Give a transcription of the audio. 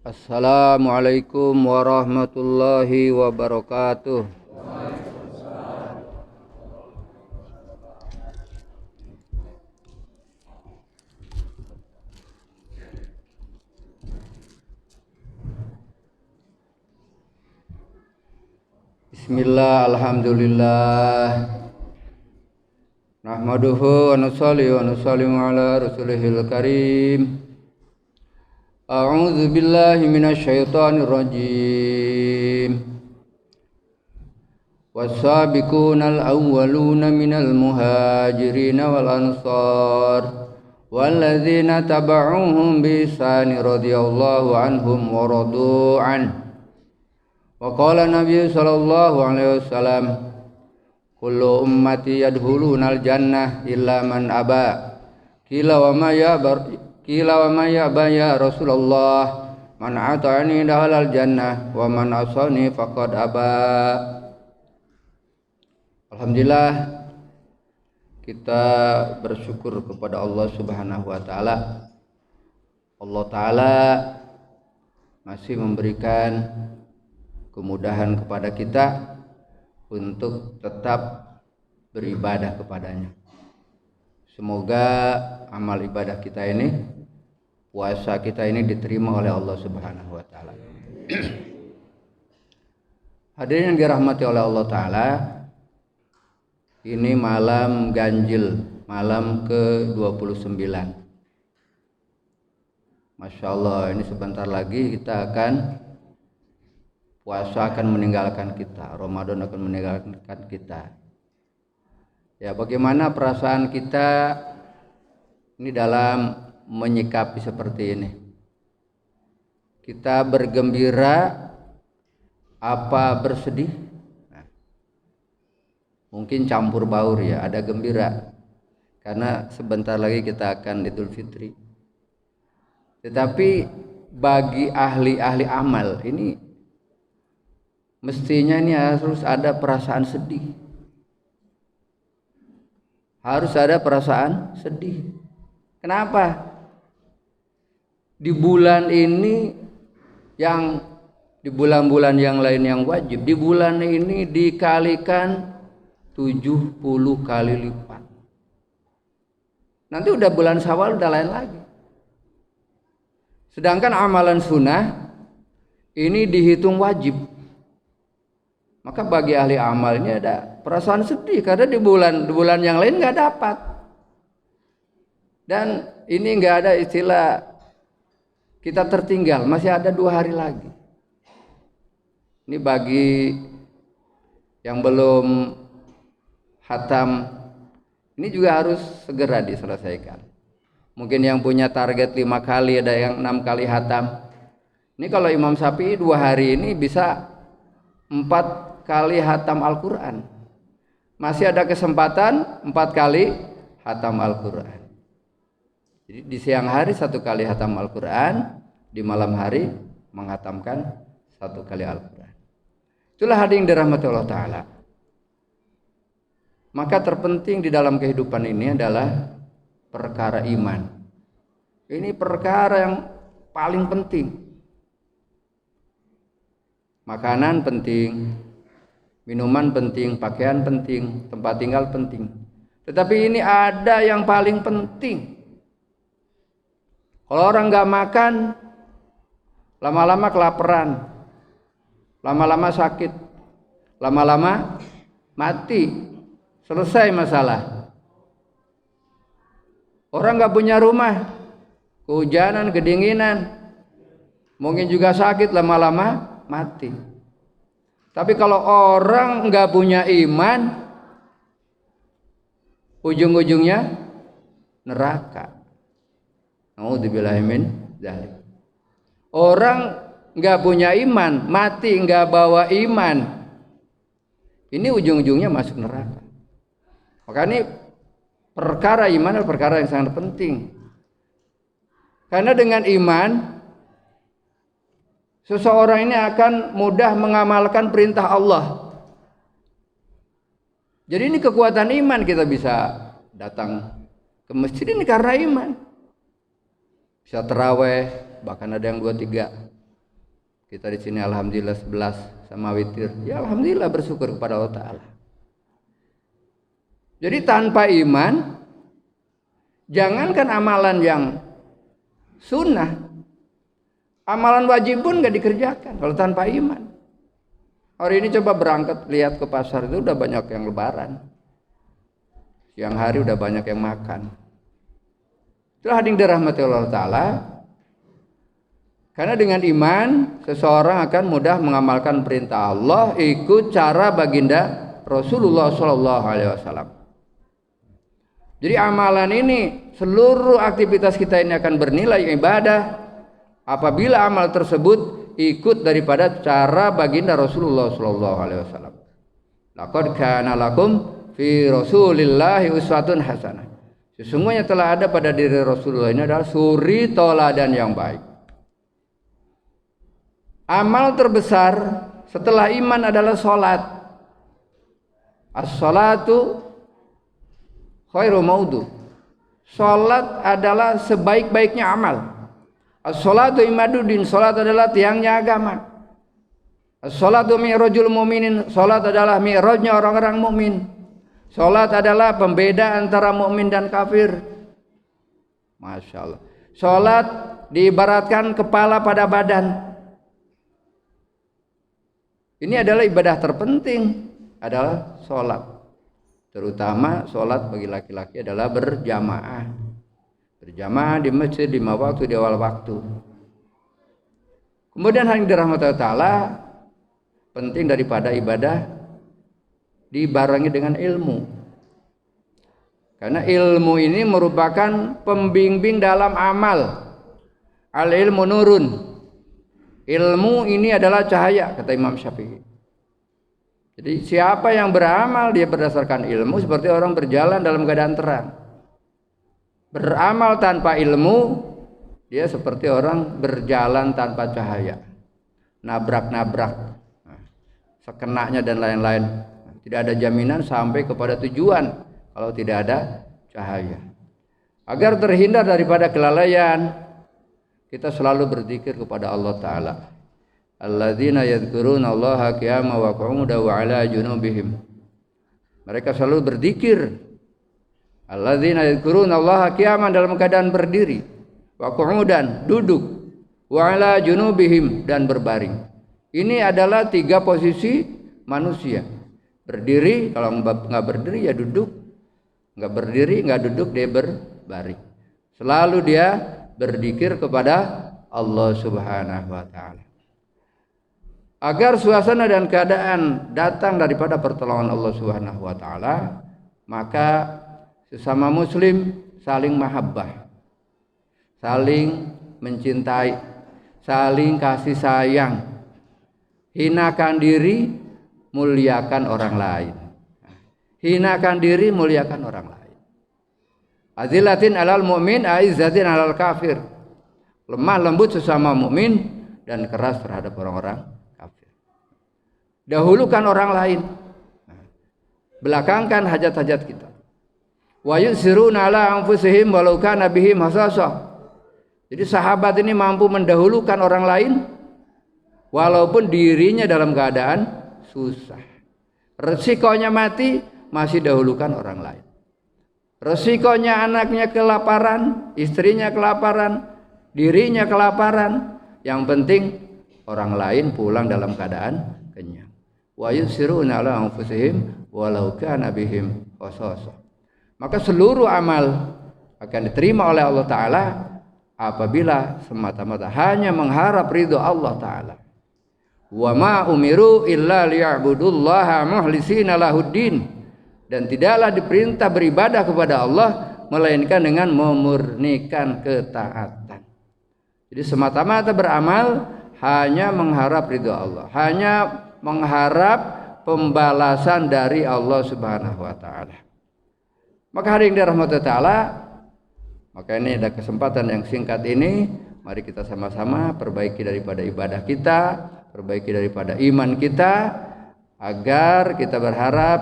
Assalamualaikum warahmatullahi wabarakatuh. Bismillah, alhamdulillah. Nahmaduhu wa nusalli wa nusallimu ala rasulihil karim. A'udzu billahi minasy syaithanir rajim. Was-sabiqunal awwaluna minal muhajirin wal ansar walladzina tabauhum bi ihsan radhiyallahu anhum wa radu an. Wa qala Nabi sallallahu alaihi wasallam, kullu ummati yadkhulunal jannah illa man aba. Qila wa ma ya Rasulullah, man ata'ani dakhalal jannah wa man asani faqad aba. Alhamdulillah, kita bersyukur kepada Allah Subhanahu wa taala. Allah taala masih memberikan kemudahan kepada kita untuk tetap beribadah kepadanya. Semoga amal ibadah kita ini, puasa kita ini diterima oleh Allah Subhanahu wa taala. Hadirin yang dirahmati oleh Allah taala, ini malam ganjil, malam ke-29. Masya Allah, ini sebentar lagi kita akan puasa akan meninggalkan kita, Ramadan akan meninggalkan kita. Ya, bagaimana perasaan kita ini dalam menyikapi seperti ini? Kita bergembira apa bersedih? Nah, mungkin campur baur ya, ada gembira karena sebentar lagi kita akan Idul Fitri. Tetapi bagi ahli-ahli amal ini mestinya ini harus ada perasaan sedih. Harus ada perasaan sedih. Kenapa? Di bulan ini yang di bulan-bulan yang lain yang wajib, di bulan ini dikalikan 70 kali lipat. Nanti udah bulan Syawal udah lain lagi. Sedangkan amalan sunnah ini dihitung wajib. Maka bagi ahli amal ini ada perasaan sedih karena di bulan yang lain nggak dapat. Dan ini nggak ada istilah kita tertinggal, masih ada 2 hari lagi. Ini bagi yang belum khatam, ini juga harus segera diselesaikan. Mungkin yang punya target 5 kali, ada yang 6 kali khatam. Ini kalau Imam Syafi'i 2 hari ini bisa 4 kali khatam Al-Quran. Masih ada kesempatan 4 kali khatam Al-Quran. Jadi di siang hari 1 kali khatam Al-Quran, di malam hari menghatamkan 1 kali Al-Quran. Itulah hadirin dirahmati Allah Ta'ala. Maka terpenting di dalam kehidupan ini adalah perkara iman. Ini perkara yang paling penting. Makanan penting, minuman penting, pakaian penting, tempat tinggal penting. Tetapi ini ada yang paling penting. Kalau orang nggak makan, lama-lama kelaparan, lama-lama sakit, lama-lama mati. Selesai masalah. Orang nggak punya rumah, kehujanan, kedinginan, mungkin juga sakit, lama-lama mati. Tapi kalau orang nggak punya iman, ujung-ujungnya neraka. Naudzubillahi min dzalik. Orang nggak punya iman, mati nggak bawa iman, ini ujung-ujungnya masuk neraka. Maka ini perkara iman adalah perkara yang sangat penting. Karena dengan iman seseorang ini akan mudah mengamalkan perintah Allah. Jadi ini kekuatan iman, kita bisa datang ke masjid ini karena iman. Bisa taraweh, bahkan ada yang 2-3 Kita di sini alhamdulillah 11 sama witir. Ya alhamdulillah bersyukur kepada Allah Ta'ala. Jadi tanpa iman, jangankan amalan yang sunnah, amalan wajib pun gak dikerjakan kalau tanpa iman. Hari ini coba berangkat lihat ke pasar, itu udah banyak yang lebaran. Siang hari udah banyak yang makan. Itulah hadirin dirahmati Allah Ta'ala. Karena dengan iman seseorang akan mudah mengamalkan perintah Allah, ikut cara baginda Rasulullah SAW. Jadi amalan ini, seluruh aktivitas kita ini akan bernilai ibadah apabila amal tersebut ikut daripada cara baginda Rasulullah SAW. Laqad kana lakum fi Rasulillahi uswatun hasanah. Sesungguhnya telah ada pada diri Rasulullah ini adalah suri teladan yang baik. Amal terbesar setelah iman adalah salat. As-salatu khairu maudu. Salat adalah sebaik-baiknya amal. As-salatu imaduddin, salat adalah tiangnya agama. As-salatu mi'rajul mu'minin, salat adalah mi'rajnya orang-orang mukmin. Salat adalah pembeda antara mukmin dan kafir. Masya Allah. Salat diibaratkan kepala pada badan. Ini adalah ibadah terpenting, adalah salat. Terutama salat bagi laki-laki adalah berjamaah. Berjamaah di masjid 5 waktu di awal waktu. Kemudian hal yang dirahmati Allah Ta'ala, penting daripada ibadah dibarengi dengan ilmu. Karena ilmu ini merupakan pembimbing dalam amal. Al ilmu nurun. Ilmu ini adalah cahaya, kata Imam Syafi'i. Jadi siapa yang beramal dia berdasarkan ilmu seperti orang berjalan dalam keadaan terang. Beramal tanpa ilmu dia seperti orang berjalan tanpa cahaya, nabrak-nabrak, sekenanya dan lain-lain. Tidak ada jaminan sampai kepada tujuan kalau tidak ada cahaya. Agar terhindar daripada kelalaian, kita selalu berzikir kepada Allah Ta'ala. Alladzina yadhkuruna Allaha qiyaman wa qu'udan wa 'ala junubihim. Mereka selalu berzikir. Alladzina yadhkuruna Allaha qiyaman, dalam keadaan berdiri, wa qu'udan, duduk, wa 'ala junubihim, dan berbaring. Ini adalah 3 posisi manusia. Berdiri, kalau enggak berdiri ya duduk. Enggak berdiri, enggak duduk, dia berbaring. Selalu dia berzikir kepada Allah Subhanahu wa Ta'ala. Agar suasana dan keadaan datang daripada pertolongan Allah Subhanahu wa Ta'ala, maka sesama muslim saling mahabbah, saling mencintai, saling kasih sayang, hinakan diri, muliakan orang lain. Hinakan diri, muliakan orang lain. Azilatin alal mu'min, aizzatin alal kafir. Lemah lembut sesama mukmin dan keras terhadap orang-orang kafir. Dahulukan orang lain, belakangkan hajat-hajat kita. Wa yusiruna ala anfusihim walau kana bihim hasasah. Jadi sahabat ini mampu mendahulukan orang lain walaupun dirinya dalam keadaan susah. Resikonya mati, masih dahulukan orang lain. Resikonya anaknya kelaparan, istrinya kelaparan, dirinya kelaparan, yang penting orang lain pulang dalam keadaan kenyang. Wa yusiruna ala anfusihim walau kana bihim khasasah. Maka seluruh amal akan diterima oleh Allah Ta'ala apabila semata-mata hanya mengharap ridho Allah Ta'ala. Wa ma umiru illa liya'budullaha mukhlisina lahuddin. Dan tidaklah diperintah beribadah kepada Allah melainkan dengan memurnikan ketaatan. Jadi semata-mata beramal hanya mengharap ridho Allah, hanya mengharap pembalasan dari Allah Subhanahu wa Ta'ala. Maka hari yang dirahmati Ta'ala, maka ini ada kesempatan yang singkat ini, mari kita sama-sama perbaiki daripada ibadah kita, perbaiki daripada iman kita, agar kita berharap